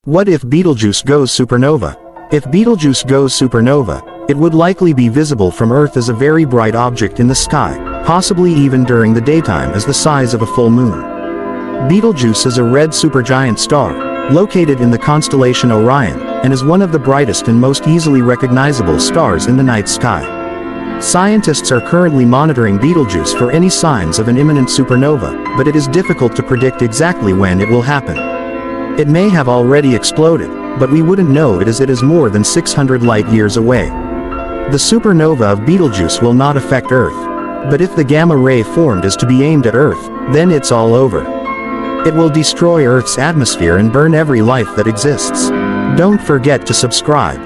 What if Betelgeuse goes supernova? If Betelgeuse goes supernova, it would likely be visible from Earth as a very bright object in the sky, possibly even during the daytime as the size of a full moon. Betelgeuse is a red supergiant star, located in the constellation Orion, and is one of the brightest and most easily recognizable stars in the night sky. Scientists are currently monitoring Betelgeuse for any signs of an imminent supernova, but it is difficult to predict exactly when it will happen. It may have already exploded, but we wouldn't know it as it is more than 600 light-years away. The supernova of Betelgeuse will not affect Earth, but if the gamma ray formed is to be aimed at Earth, then it's all over. It will destroy Earth's atmosphere and burn every life that exists. Don't forget to subscribe.